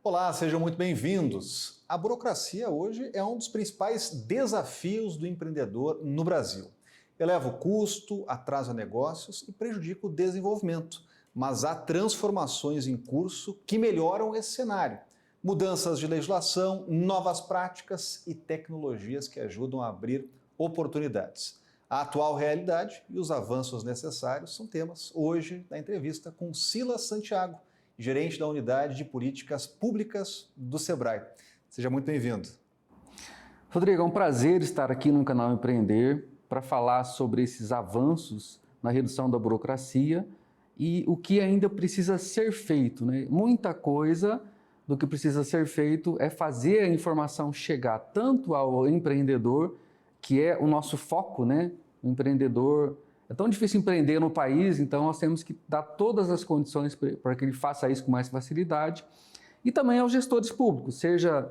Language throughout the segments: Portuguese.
Olá, sejam muito bem-vindos. A burocracia hoje é um dos principais desafios do empreendedor no Brasil. Eleva o custo, atrasa negócios e prejudica o desenvolvimento. Mas há transformações em curso que melhoram esse cenário. Mudanças de legislação, novas práticas e tecnologias que ajudam a abrir oportunidades. A atual realidade e os avanços necessários são temas hoje da entrevista com Silas Santiago, gerente da Unidade de Políticas Públicas do Sebrae. Seja muito bem-vindo. Rodrigo, é um prazer estar aqui no canal Empreender para falar sobre esses avanços na redução da burocracia e o que ainda precisa ser feito, né? Muita coisa do que precisa ser feito é fazer a informação chegar tanto ao empreendedor, que é o nosso foco, né? O empreendedor. É tão difícil empreender no país, então nós temos que dar todas as condições para que ele faça isso com mais facilidade. E também aos gestores públicos, seja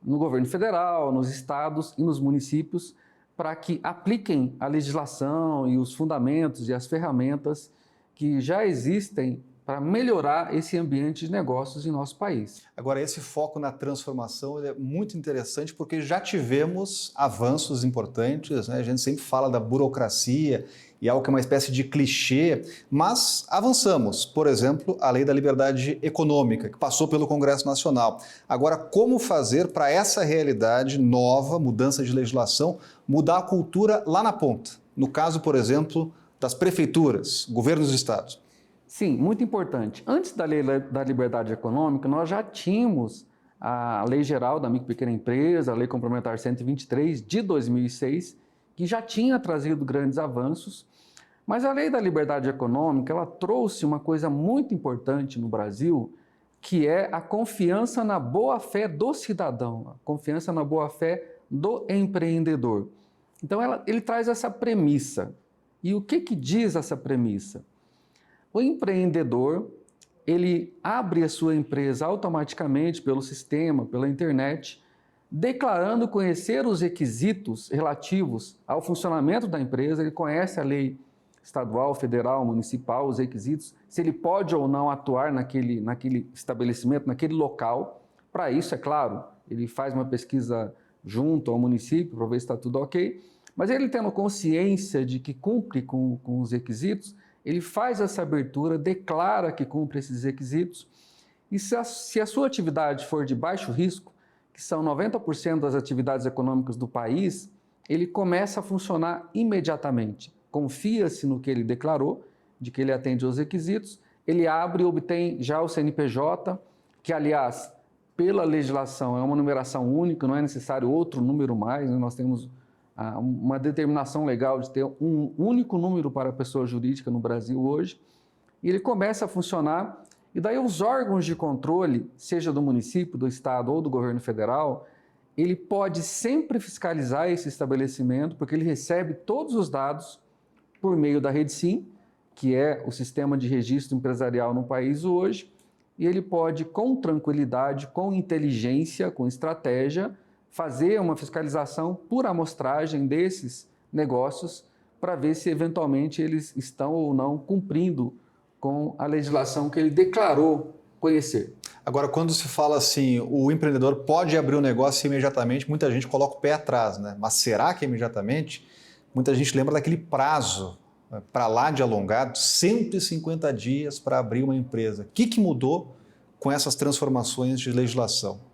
no governo federal, nos estados e nos municípios, para que apliquem a legislação e os fundamentos e as ferramentas que já existem para melhorar esse ambiente de negócios em nosso país. Agora, esse foco na transformação é muito interessante porque já tivemos avanços importantes, né? A gente sempre fala da burocracia e algo que é uma espécie de clichê, mas avançamos. Por exemplo, a Lei da Liberdade Econômica, que passou pelo Congresso Nacional. Agora, como fazer para essa realidade nova, mudança de legislação, mudar a cultura lá na ponta? No caso, por exemplo, das prefeituras, governos dos estados. Sim, muito importante. Antes da Lei da Liberdade Econômica, nós já tínhamos a Lei Geral da Micro e Pequena Empresa, a Lei Complementar 123 de 2006, que já tinha trazido grandes avanços, mas a Lei da Liberdade Econômica, ela trouxe uma coisa muito importante no Brasil, que é a confiança na boa-fé do cidadão, a confiança na boa-fé do empreendedor. Então, ele traz essa premissa. E o que diz essa premissa? O empreendedor, ele abre a sua empresa automaticamente pelo sistema, pela internet, declarando conhecer os requisitos relativos ao funcionamento da empresa. Ele conhece a lei estadual, federal, municipal, os requisitos, se ele pode ou não atuar naquele estabelecimento, naquele local. Para isso, é claro, ele faz uma pesquisa junto ao município para ver se está tudo ok, mas ele tendo consciência de que cumpre com os requisitos, ele faz essa abertura, declara que cumpre esses requisitos e se a sua atividade for de baixo risco, que são 90% das atividades econômicas do país, ele começa a funcionar imediatamente. Confia-se no que ele declarou, de que ele atende aos requisitos, ele abre e obtém já o CNPJ, que aliás, pela legislação, é uma numeração única, não é necessário outro número mais, né? Nós temos uma determinação legal de ter um único número para a pessoa jurídica no Brasil hoje, e ele começa a funcionar, e daí os órgãos de controle, seja do município, do estado ou do governo federal, ele pode sempre fiscalizar esse estabelecimento, porque ele recebe todos os dados por meio da REDSIM, que é o sistema de registro empresarial no país hoje, e ele pode, com tranquilidade, com inteligência, com estratégia, fazer uma fiscalização por amostragem desses negócios para ver se eventualmente eles estão ou não cumprindo com a legislação que ele declarou conhecer. Agora, quando se fala assim, o empreendedor pode abrir um negócio imediatamente, muita gente coloca o pé atrás, né? Mas será que imediatamente? Muita gente lembra daquele prazo para lá de alongado, 150 dias para abrir uma empresa. O que mudou com essas transformações de legislação?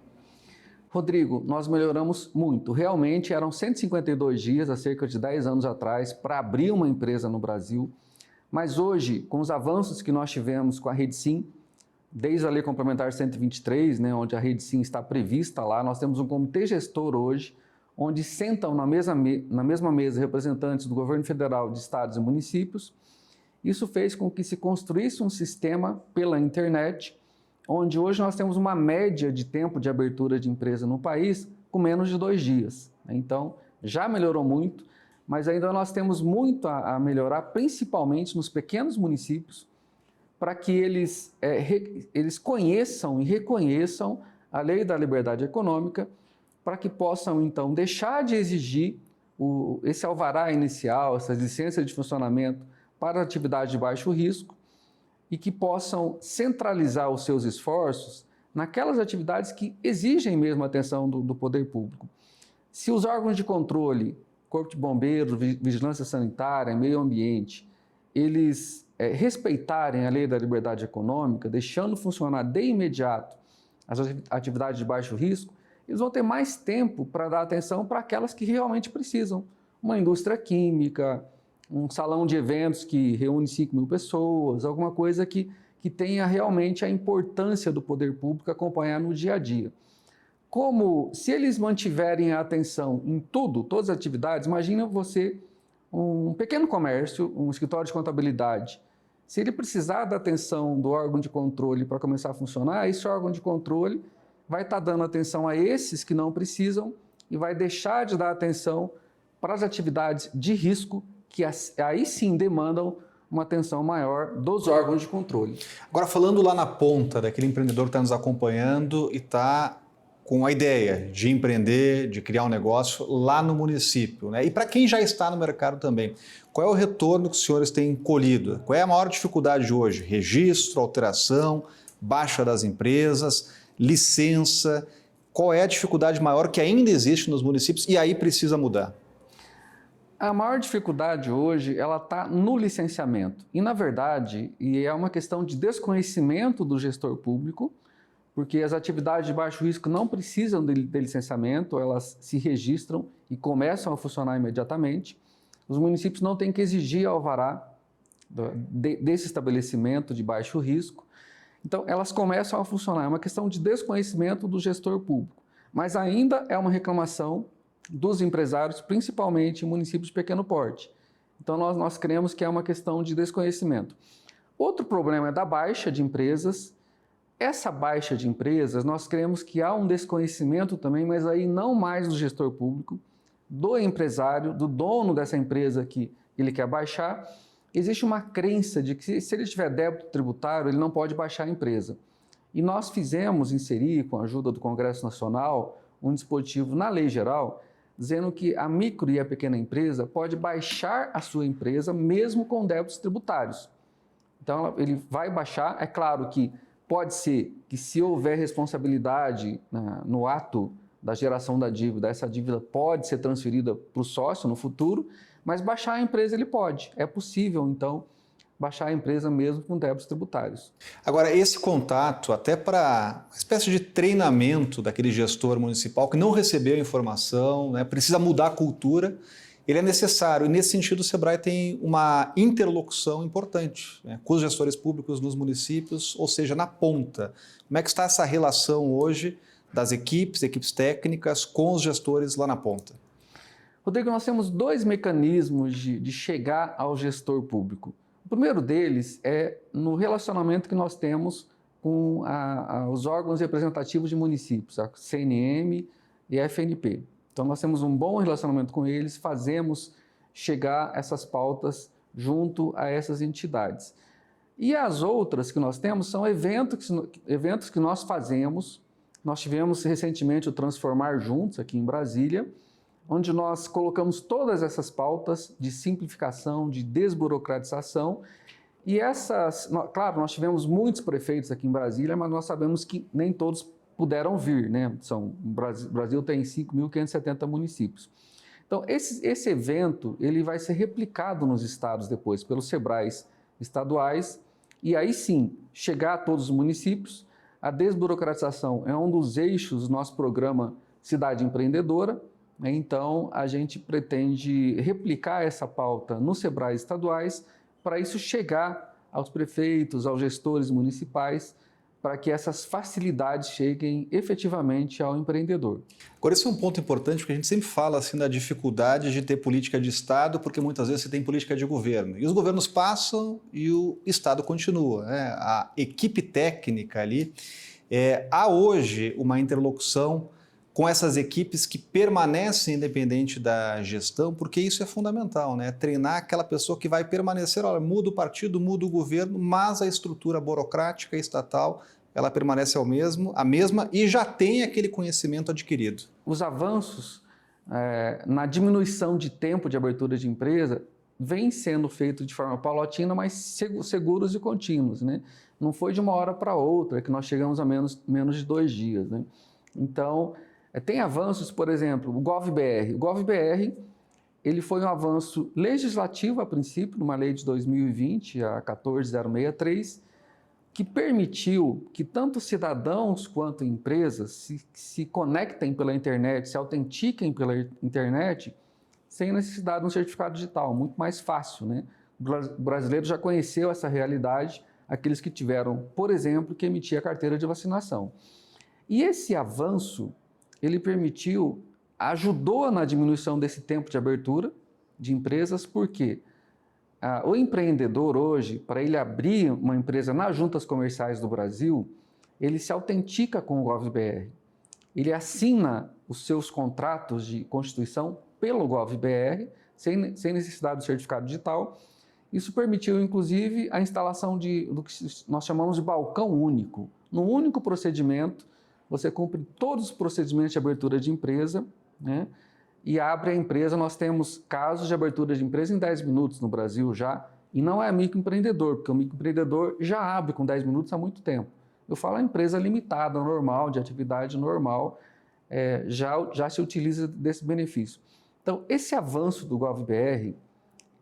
Rodrigo, nós melhoramos muito. Realmente eram 152 dias, há cerca de 10 anos atrás, para abrir uma empresa no Brasil. Mas hoje, com os avanços que nós tivemos com a REDSIM, desde a Lei Complementar 123, né, onde a REDSIM está prevista lá, nós temos um comitê gestor hoje, onde sentam na mesma mesa representantes do governo federal, de estados e municípios. Isso fez com que se construísse um sistema pela internet, onde hoje nós temos uma média de tempo de abertura de empresa no país com menos de 2 dias. Então, já melhorou muito, mas ainda nós temos muito a melhorar, principalmente nos pequenos municípios, para que eles conheçam e reconheçam a Lei da Liberdade Econômica, para que possam, então, deixar de exigir esse alvará inicial, essas licenças de funcionamento para atividade de baixo risco, e que possam centralizar os seus esforços naquelas atividades que exigem mesmo a atenção do poder público. Se os órgãos de controle, Corpo de Bombeiros, Vigilância Sanitária, Meio Ambiente, eles respeitarem a lei da liberdade econômica, deixando funcionar de imediato as atividades de baixo risco, eles vão ter mais tempo para dar atenção para aquelas que realmente precisam. Uma indústria química, um salão de eventos que reúne 5.000 pessoas, alguma coisa que tenha realmente a importância do poder público acompanhar no dia a dia. Como, se eles mantiverem a atenção em tudo, todas as atividades, imagina você, um pequeno comércio, um escritório de contabilidade, se ele precisar da atenção do órgão de controle para começar a funcionar, esse órgão de controle vai estar dando atenção a esses que não precisam e vai deixar de dar atenção para as atividades de risco, que aí sim demandam uma atenção maior dos órgãos de controle. Agora, falando lá na ponta, daquele empreendedor que está nos acompanhando e está com a ideia de empreender, de criar um negócio lá no município, né? E para quem já está no mercado também, qual é o retorno que os senhores têm colhido? Qual é a maior dificuldade hoje? Registro, alteração, baixa das empresas, licença? Qual é a dificuldade maior que ainda existe nos municípios e aí precisa mudar? A maior dificuldade hoje, ela está no licenciamento. E, na verdade, é uma questão de desconhecimento do gestor público, porque as atividades de baixo risco não precisam de licenciamento, elas se registram e começam a funcionar imediatamente. Os municípios não têm que exigir alvará desse estabelecimento de baixo risco. Então, elas começam a funcionar. É uma questão de desconhecimento do gestor público. Mas ainda é uma reclamação dos empresários, principalmente em municípios de pequeno porte. Então, nós cremos que é uma questão de desconhecimento. Outro problema é da baixa de empresas. Essa baixa de empresas, nós cremos que há um desconhecimento também, mas aí não mais do gestor público, do empresário, do dono dessa empresa que ele quer baixar. Existe uma crença de que se ele tiver débito tributário, ele não pode baixar a empresa. E nós fizemos inserir, com a ajuda do Congresso Nacional, um dispositivo na lei geral, dizendo que a micro e a pequena empresa pode baixar a sua empresa mesmo com débitos tributários. Então, ele vai baixar, é claro que pode ser que se houver responsabilidade no ato da geração da dívida, essa dívida pode ser transferida para o sócio no futuro, mas baixar a empresa ele pode. É possível, então, baixar a empresa mesmo com débitos tributários. Agora, esse contato, até para uma espécie de treinamento daquele gestor municipal que não recebeu a informação, né, precisa mudar a cultura, ele é necessário. E, nesse sentido, o Sebrae tem uma interlocução importante, né, com os gestores públicos nos municípios, ou seja, na ponta. Como é que está essa relação hoje das equipes técnicas com os gestores lá na ponta? Rodrigo, nós temos dois mecanismos de chegar ao gestor público. O primeiro deles é no relacionamento que nós temos com os órgãos representativos de municípios, a CNM e a FNP. Então, nós temos um bom relacionamento com eles, fazemos chegar essas pautas junto a essas entidades. E as outras que nós temos são eventos que nós fazemos. Nós tivemos recentemente o Transformar Juntos aqui em Brasília, onde nós colocamos todas essas pautas de simplificação, de desburocratização. E claro, nós tivemos muitos prefeitos aqui em Brasília, mas nós sabemos que nem todos puderam vir, né? O Brasil tem 5.570 municípios. Então, esse evento ele vai ser replicado nos estados depois, pelos Sebrais estaduais, e aí sim, chegar a todos os municípios. A desburocratização é um dos eixos do nosso programa Cidade Empreendedora. Então, a gente pretende replicar essa pauta nos Sebrais estaduais para isso chegar aos prefeitos, aos gestores municipais, para que essas facilidades cheguem efetivamente ao empreendedor. Agora, esse é um ponto importante, porque a gente sempre fala assim, da dificuldade de ter política de Estado, porque muitas vezes você tem política de governo. E os governos passam e o Estado continua, né? A equipe técnica ali, há hoje uma interlocução com essas equipes que permanecem independente da gestão, porque isso é fundamental, né? Treinar aquela pessoa que vai permanecer, olha, muda o partido, muda o governo, mas a estrutura burocrática e estatal, ela permanece a mesma e já tem aquele conhecimento adquirido. Os avanços na diminuição de tempo de abertura de empresa vem sendo feito de forma paulatina, mas seguros e contínuos, né? Não foi de uma hora para outra que nós chegamos a menos de 2 dias, né? Então, tem avanços, por exemplo, o GovBR. O GovBR, ele foi um avanço legislativo a princípio, numa lei de 2020, a 14063, que permitiu que tanto cidadãos quanto empresas se conectem pela internet, se autentiquem pela internet, sem necessidade de um certificado digital, muito mais fácil, né? O brasileiro já conheceu essa realidade, aqueles que tiveram, por exemplo, que emitir a carteira de vacinação. E esse avanço, ele ajudou na diminuição desse tempo de abertura de empresas, porque o empreendedor hoje, para ele abrir uma empresa nas juntas comerciais do Brasil, ele se autentica com o GovBR. Ele assina os seus contratos de constituição pelo GovBR, sem necessidade do certificado digital. Isso permitiu, inclusive, a instalação do que nós chamamos de balcão único. No único procedimento, você cumpre todos os procedimentos de abertura de empresa, né? E abre a empresa. Nós temos casos de abertura de empresa em 10 minutos no Brasil já, e não é microempreendedor, porque o microempreendedor já abre com 10 minutos há muito tempo. Eu falo a empresa limitada, normal, de atividade normal, já se utiliza desse benefício. Então, esse avanço do GovBR,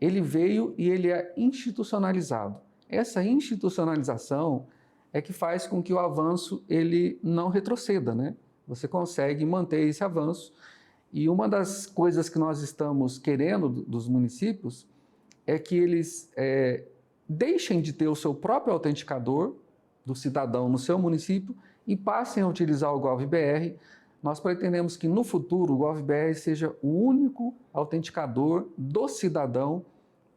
ele veio e ele é institucionalizado. Essa institucionalização é que faz com que o avanço ele não retroceda, né? Você consegue manter esse avanço. E uma das coisas que nós estamos querendo dos municípios é que eles deixem de ter o seu próprio autenticador do cidadão no seu município e passem a utilizar o GovBR. Nós pretendemos que no futuro o GovBR seja o único autenticador do cidadão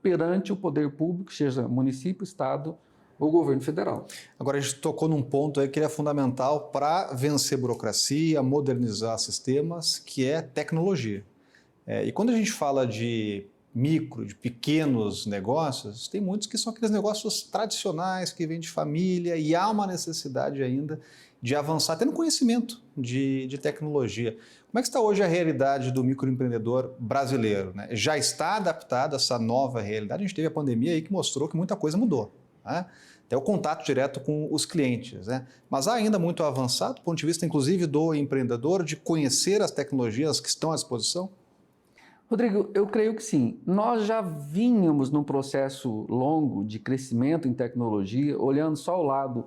perante o poder público, seja município, estado ou governo federal. Agora a gente tocou num ponto aí que é fundamental para vencer burocracia, modernizar sistemas, que é tecnologia. E quando a gente fala de de pequenos negócios, tem muitos que são aqueles negócios tradicionais, que vêm de família, e há uma necessidade ainda de avançar, tendo conhecimento de tecnologia. Como é que está hoje a realidade do microempreendedor brasileiro, né? Já está adaptado a essa nova realidade? A gente teve a pandemia aí que mostrou que muita coisa mudou, né? Até o contato direto com os clientes, né? Mas há ainda muito a avançar, do ponto de vista, inclusive, do empreendedor, de conhecer as tecnologias que estão à disposição? Rodrigo, eu creio que sim. Nós já vínhamos num processo longo de crescimento em tecnologia, olhando só o lado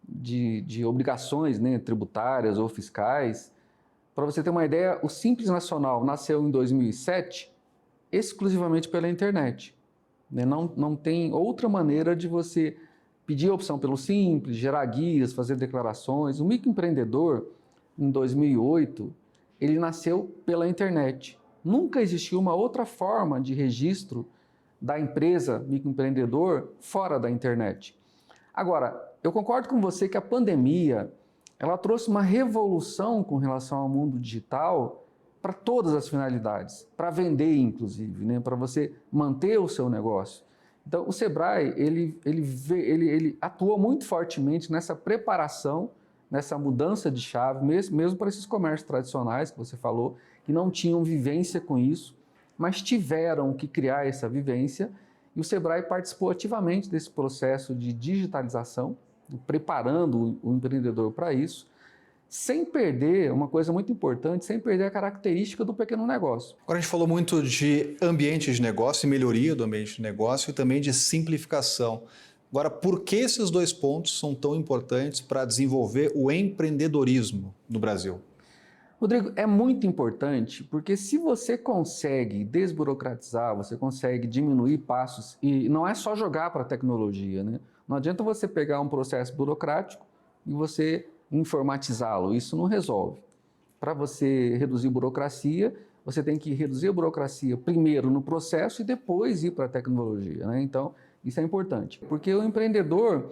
de obrigações, né, tributárias ou fiscais. Para você ter uma ideia, o Simples Nacional nasceu em 2007 exclusivamente pela internet, né? Não tem outra maneira de você pedir a opção pelo Simples, gerar guias, fazer declarações. O microempreendedor, em 2008, ele nasceu pela internet. Nunca existiu uma outra forma de registro da empresa microempreendedor fora da internet. Agora, eu concordo com você que a pandemia ela trouxe uma revolução com relação ao mundo digital para todas as finalidades, para vender inclusive, né? Para você manter o seu negócio. Então, o Sebrae ele atuou muito fortemente nessa preparação, nessa mudança de chave, mesmo para esses comércios tradicionais que você falou, que não tinham vivência com isso, mas tiveram que criar essa vivência, e o Sebrae participou ativamente desse processo de digitalização, preparando o empreendedor para isso, sem perder, uma coisa muito importante, sem perder a característica do pequeno negócio. Agora a gente falou muito de ambiente de negócio e melhoria do ambiente de negócio e também de simplificação. Agora, por que esses dois pontos são tão importantes para desenvolver o empreendedorismo no Brasil? Rodrigo, é muito importante porque se você consegue desburocratizar, você consegue diminuir passos, e não é só jogar para a tecnologia, né? Não adianta você pegar um processo burocrático e você informatizá-lo, isso não resolve. Para você reduzir burocracia, você tem que reduzir a burocracia primeiro no processo e depois ir para a tecnologia, né? Então, isso é importante, porque o empreendedor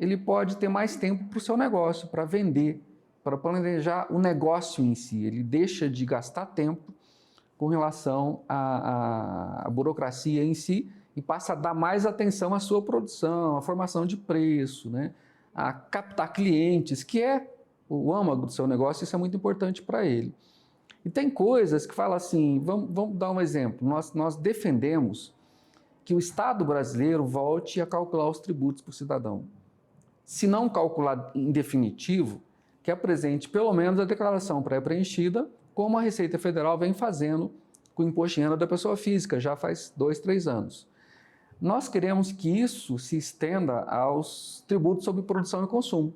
ele pode ter mais tempo para o seu negócio, para vender, para planejar o negócio em si. Ele deixa de gastar tempo com relação à burocracia em si e passa a dar mais atenção à sua produção, à formação de preço, né? A captar clientes, que é o âmago do seu negócio, isso é muito importante para ele. E tem coisas que falam assim, vamos dar um exemplo, nós defendemos que o Estado brasileiro volte a calcular os tributos para o cidadão. Se não calcular em definitivo, que apresente pelo menos a declaração pré-preenchida, como a Receita Federal vem fazendo com o imposto de renda da pessoa física, já faz 2, 3 anos. Nós queremos que isso se estenda aos tributos sobre produção e consumo.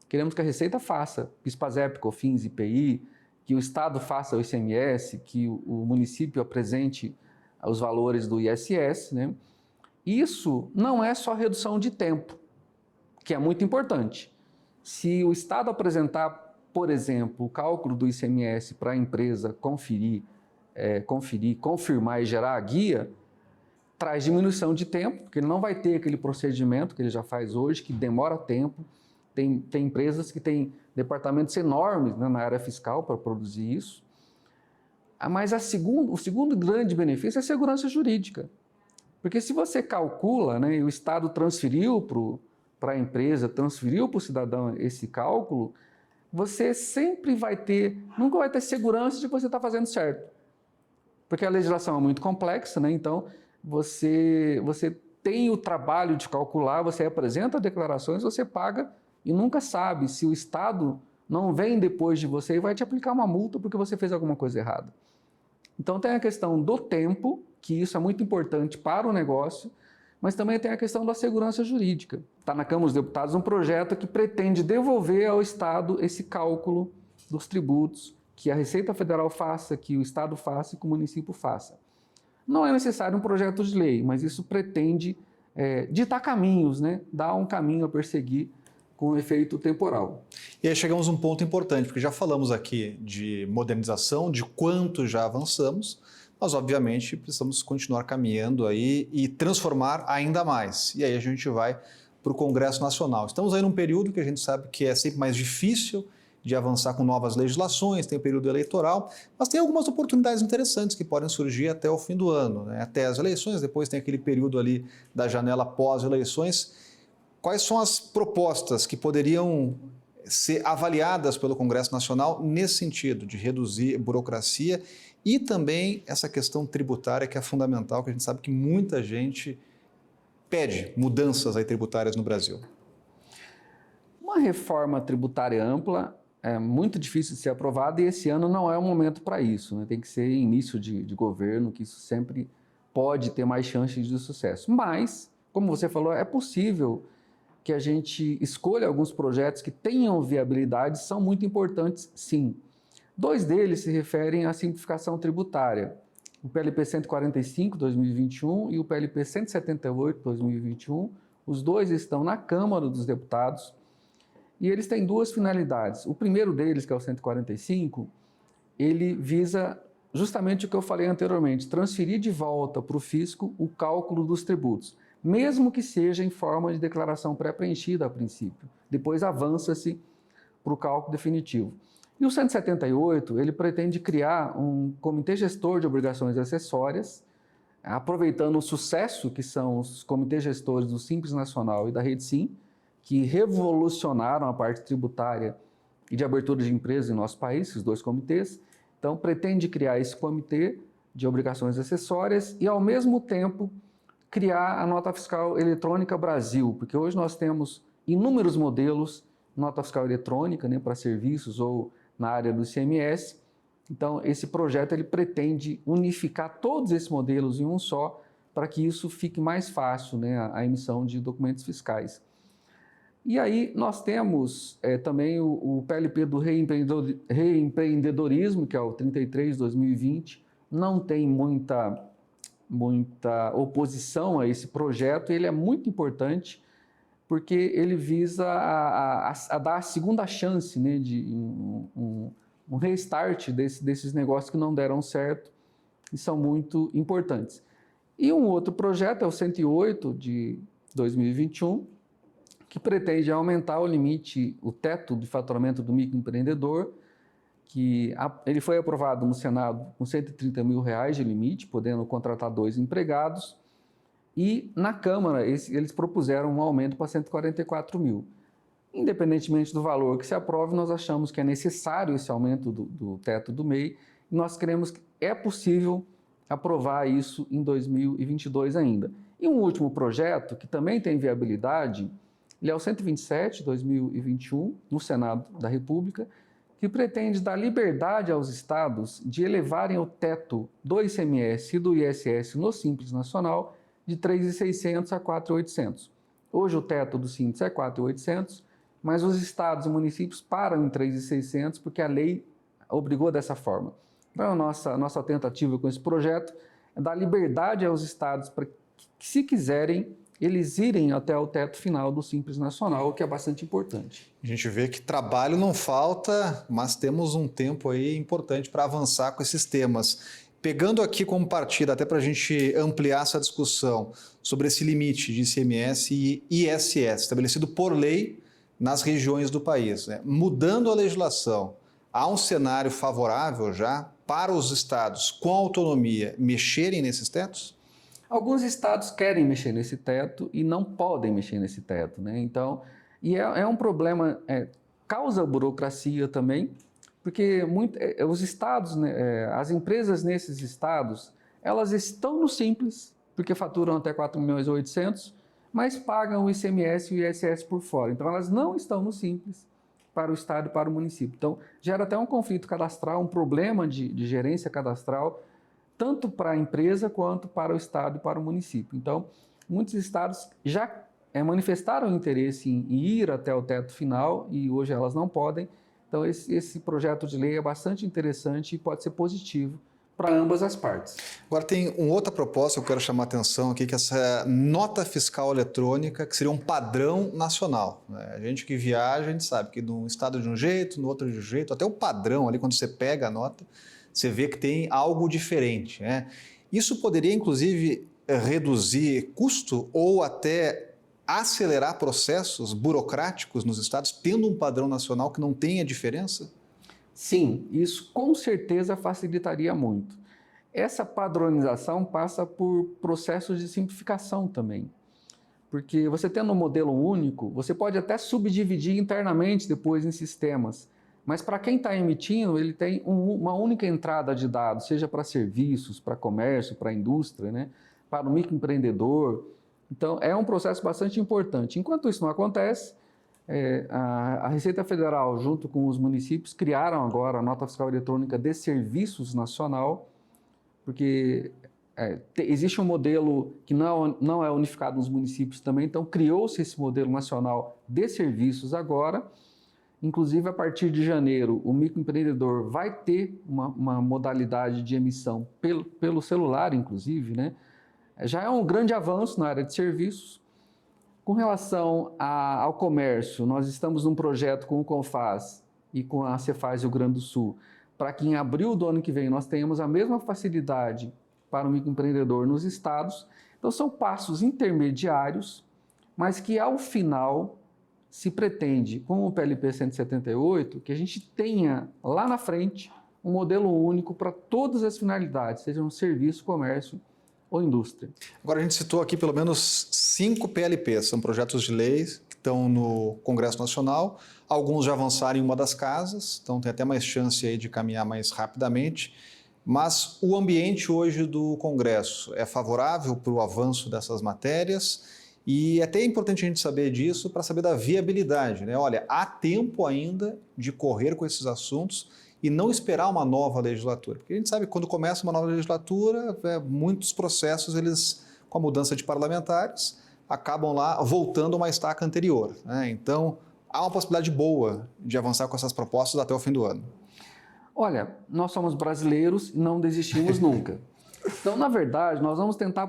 Queremos que a Receita faça PIS/PASEP, COFINS, IPI, que o Estado faça o ICMS, que o município apresente os valores do ISS, né? Isso não é só redução de tempo, que é muito importante. Se o Estado apresentar, por exemplo, o cálculo do ICMS para a empresa confirmar e gerar a guia, traz diminuição de tempo, porque ele não vai ter aquele procedimento que ele já faz hoje, que demora tempo. Tem empresas que têm departamentos enormes, né, na área fiscal para produzir isso. Mas o segundo grande benefício é a segurança jurídica. Porque se você calcula, né, e o Estado transferiu para a empresa, transferiu para o cidadão esse cálculo, você nunca vai ter segurança de que você está fazendo certo. Porque a legislação é muito complexa, né? Então você tem o trabalho de calcular, você apresenta declarações, você paga e nunca sabe se o Estado não vem depois de você e vai te aplicar uma multa porque você fez alguma coisa errada. Então tem a questão do tempo, que isso é muito importante para o negócio, mas também tem a questão da segurança jurídica. Está na Câmara dos Deputados um projeto que pretende devolver ao Estado esse cálculo dos tributos, que a Receita Federal faça, que o Estado faça e que o município faça. Não é necessário um projeto de lei, mas isso pretende ditar caminhos, né? Dar um caminho a perseguir com efeito temporal. E aí chegamos a um ponto importante, porque já falamos aqui de modernização, de quanto já avançamos, nós obviamente precisamos continuar caminhando aí e transformar ainda mais. E aí a gente vai para o Congresso Nacional. Estamos aí num período que a gente sabe que é sempre mais difícil de avançar com novas legislações, tem o período eleitoral, mas tem algumas oportunidades interessantes que podem surgir até o fim do ano, né? Até as eleições, depois tem aquele período ali da janela pós-eleições. Quais são as propostas que poderiam ser avaliadas pelo Congresso Nacional nesse sentido, de reduzir burocracia e também essa questão tributária que é fundamental, que a gente sabe que muita gente pede mudanças aí tributárias no Brasil? Uma reforma tributária ampla é muito difícil de ser aprovada e esse ano não é o momento para isso, né? Tem que ser início de governo, que isso sempre pode ter mais chances de sucesso. Mas, como você falou, é possível que a gente escolha alguns projetos que tenham viabilidade, são muito importantes, sim. 2 deles se referem à simplificação tributária, o PLP 145, 2021 e o PLP 178, 2021. Os 2 estão na Câmara dos Deputados e eles têm 2 finalidades. O primeiro deles, que é o 145, ele visa justamente o que eu falei anteriormente, transferir de volta para o fisco o cálculo dos tributos, mesmo que seja em forma de declaração pré-preenchida a princípio. Depois avança-se para o cálculo definitivo. E o 178, ele pretende criar um comitê gestor de obrigações acessórias, aproveitando o sucesso que são os comitês gestores do Simples Nacional e da Rede Sim, que revolucionaram a parte tributária e de abertura de empresas em nosso país, esses 2 comitês. Então, pretende criar esse comitê de obrigações acessórias e, ao mesmo tempo, criar a Nota Fiscal Eletrônica Brasil, porque hoje nós temos inúmeros modelos de nota fiscal eletrônica, né, para serviços ou na área do ICMS. Então, esse projeto ele pretende unificar todos esses modelos em um só, para que isso fique mais fácil, né, a emissão de documentos fiscais. E aí nós temos também o PLP do reempreendedorismo, que é o 33 de 2020, não tem muita oposição a esse projeto, ele é muito importante porque ele visa a dar a segunda chance, né, de um restart desses negócios que não deram certo e são muito importantes. E um outro projeto é o 108 de 2021, que pretende aumentar o limite, o teto de faturamento do microempreendedor, que ele foi aprovado no Senado com R$130 mil de limite, podendo contratar 2 empregados, e na Câmara eles propuseram um aumento para 144 mil. Independentemente do valor que se aprove, nós achamos que é necessário esse aumento do teto do MEI, e nós cremos que é possível aprovar isso em 2022 ainda. E um último projeto, que também tem viabilidade, ele é o 127, 2021, no Senado da República, que pretende dar liberdade aos estados de elevarem o teto do ICMS e do ISS no Simples Nacional de 3.600 a 4.800. Hoje o teto do Simples é 4.800, mas os estados e municípios param em 3.600 porque a lei obrigou dessa forma. Então, a nossa tentativa com esse projeto é dar liberdade aos estados para que, se quiserem, eles irem até o teto final do Simples Nacional, o que é bastante importante. A gente vê que trabalho não falta, mas temos um tempo aí importante para avançar com esses temas. Pegando aqui como partida, até para a gente ampliar essa discussão sobre esse limite de ICMS e ISS, estabelecido por lei nas regiões do país, né? Mudando a legislação, há um cenário favorável já para os estados com autonomia mexerem nesses tetos? Alguns estados querem mexer nesse teto e não podem mexer nesse teto, né? Então, é um problema, causa burocracia também, porque os estados, né, as empresas nesses estados, elas estão no Simples, porque faturam até 4.800.000, mas pagam o ICMS e o ISS por fora. Então, elas não estão no Simples para o estado e para o município. Então, gera até um conflito cadastral, um problema de gerência cadastral, tanto para a empresa quanto para o estado e para o município. Então, muitos estados já manifestaram interesse em ir até o teto final e hoje elas não podem. Então, esse projeto de lei é bastante interessante e pode ser positivo para ambas as partes. Agora tem uma outra proposta que eu quero chamar a atenção aqui, que é essa nota fiscal eletrônica, que seria um padrão nacional, né? A gente que viaja, a gente sabe que num estado de um jeito, no outro de um jeito, até o padrão ali, quando você pega a nota, você vê que tem algo diferente, né? Isso poderia, inclusive, reduzir custo ou até acelerar processos burocráticos nos estados, tendo um padrão nacional que não tenha diferença? Sim, isso com certeza facilitaria muito. Essa padronização passa por processos de simplificação também. Porque você tendo um modelo único, você pode até subdividir internamente depois em sistemas. Mas para quem está emitindo, ele tem uma única entrada de dados, seja para serviços, para comércio, para indústria, né? Para o microempreendedor. Então, é um processo bastante importante. Enquanto isso não acontece, a Receita Federal, junto com os municípios, criaram agora a Nota Fiscal Eletrônica de Serviços Nacional, porque existe um modelo que não é unificado nos municípios também, então criou-se esse modelo nacional de serviços agora. Inclusive, a partir de janeiro, o microempreendedor vai ter uma modalidade de emissão pelo celular, inclusive, né? Já é um grande avanço na área de serviços. Com relação ao comércio, nós estamos num projeto com o CONFAZ e com a Cefaz Rio Grande do Sul, para que em abril do ano que vem nós tenhamos a mesma facilidade para o microempreendedor nos estados. Então, são passos intermediários, mas que ao final se pretende, com o PLP 178, que a gente tenha lá na frente um modelo único para todas as finalidades, sejam serviço, comércio ou indústria. Agora a gente citou aqui pelo menos 5 PLPs, são projetos de leis que estão no Congresso Nacional, alguns já avançaram em uma das casas, então tem até mais chance aí de caminhar mais rapidamente, mas o ambiente hoje do Congresso é favorável para o avanço dessas matérias e até é importante a gente saber disso para saber da viabilidade, né? Olha, há tempo ainda de correr com esses assuntos e não esperar uma nova legislatura. Porque a gente sabe que quando começa uma nova legislatura, muitos processos, eles, com a mudança de parlamentares, acabam lá voltando a uma estaca anterior, né? Então, há uma possibilidade boa de avançar com essas propostas até o fim do ano. Olha, nós somos brasileiros e não desistimos nunca. Então, na verdade, nós vamos tentar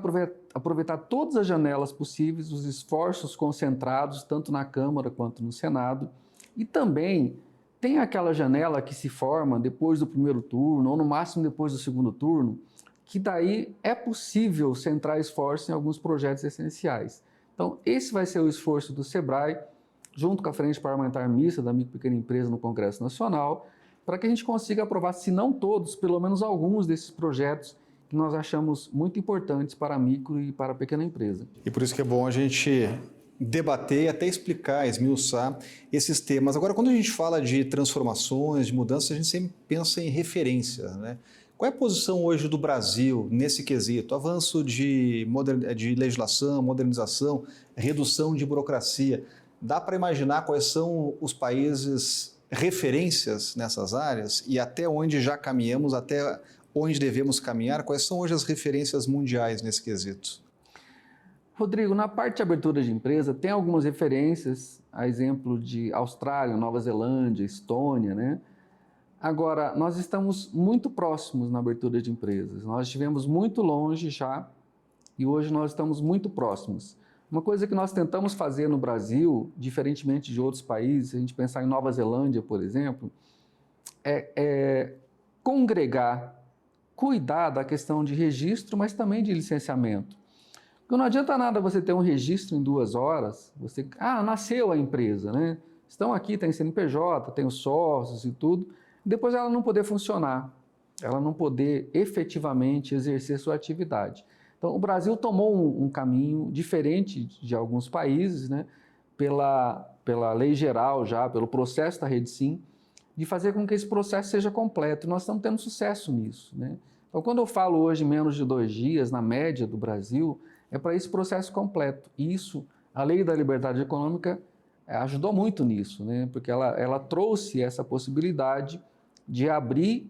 aproveitar todas as janelas possíveis, os esforços concentrados, tanto na Câmara quanto no Senado, e também tem aquela janela que se forma depois do primeiro turno, ou no máximo depois do segundo turno, que daí é possível centrar esforço em alguns projetos essenciais. Então, esse vai ser o esforço do SEBRAE, junto com a Frente Parlamentar Mista da Micro e Pequena Empresa no Congresso Nacional, para que a gente consiga aprovar, se não todos, pelo menos alguns desses projetos que nós achamos muito importantes para a micro e para a pequena empresa. E por isso que é bom a gente debater e até explicar, esmiuçar esses temas. Agora, quando a gente fala de transformações, de mudanças, a gente sempre pensa em referências, né? Qual é a posição hoje do Brasil nesse quesito? Avanço de legislação, modernização, redução de burocracia. Dá para imaginar quais são os países referências nessas áreas e até onde já caminhamos, até onde devemos caminhar? Quais são hoje as referências mundiais nesse quesito? Rodrigo, na parte de abertura de empresa, tem algumas referências, a exemplo de Austrália, Nova Zelândia, Estônia, né? Agora, nós estamos muito próximos na abertura de empresas. Nós estivemos muito longe já e hoje nós estamos muito próximos. Uma coisa que nós tentamos fazer no Brasil, diferentemente de outros países, se a gente pensar em Nova Zelândia, por exemplo, é congregar, cuidar da questão de registro, mas também de licenciamento. Porque não adianta nada você ter um registro em 2 horas, nasceu a empresa, né? Estão aqui, tem CNPJ, tem os sócios e tudo, depois ela não poder funcionar, ela não poder efetivamente exercer sua atividade. Então, o Brasil tomou um caminho diferente de alguns países, né, pela lei geral já, pelo processo da Rede Sim, de fazer com que esse processo seja completo. Nós estamos tendo sucesso nisso, né? Então, quando eu falo hoje menos de 2 dias, na média do Brasil, é para esse processo completo. E isso, a Lei da Liberdade Econômica ajudou muito nisso, né? Porque ela trouxe essa possibilidade de abrir,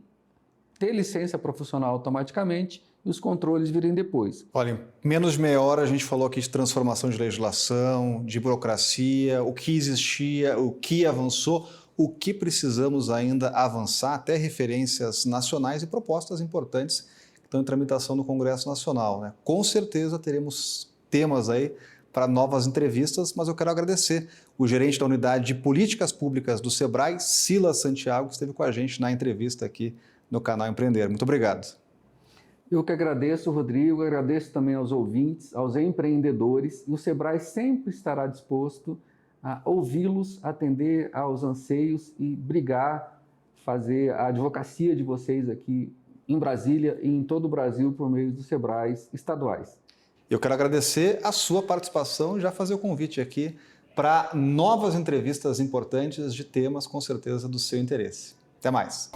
ter licença profissional automaticamente e os controles virem depois. Olha, em menos de meia hora a gente falou aqui de transformação de legislação, de burocracia, o que existia, o que avançou, o que precisamos ainda avançar, até referências nacionais e propostas importantes que estão em tramitação no Congresso Nacional, né? Com certeza teremos temas aí para novas entrevistas, mas eu quero agradecer o gerente da Unidade de Políticas Públicas do Sebrae, Silas Santiago, que esteve com a gente na entrevista aqui no canal Empreender. Muito obrigado. Eu que agradeço, Rodrigo, agradeço também aos ouvintes, aos empreendedores, e o Sebrae sempre estará disposto a ouvi-los, atender aos anseios e brigar, fazer a advocacia de vocês aqui em Brasília e em todo o Brasil por meio dos Sebraes estaduais. Eu quero agradecer a sua participação e já fazer o convite aqui para novas entrevistas importantes de temas, com certeza, do seu interesse. Até mais!